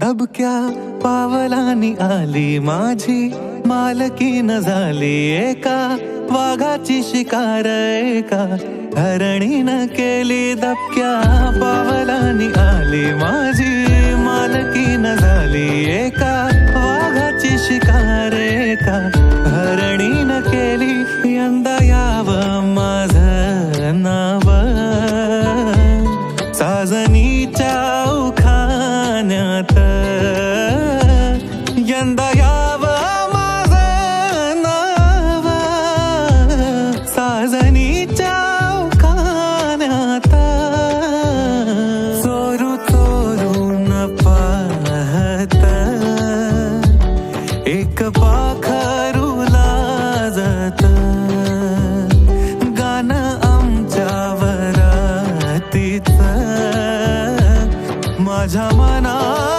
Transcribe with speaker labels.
Speaker 1: दबक्या पावलांनी आली माझी मालकीन झाली एका वाघाची शिकार एका हरणीनं केली. दबक्या पावलांनी आली माझी मालकीन झाली एका वाघाची शिकार एका हरणीनं केली. यंदा यावं माझं नाव साजनीच्या उखाण्यात, यंदा यावं माझं नाव साजनीच्या उखाण्यात. चोरू चोरून पाहत एक पाखरू लाजत, गाणं आमच्या वरातीचं माझ्या मनात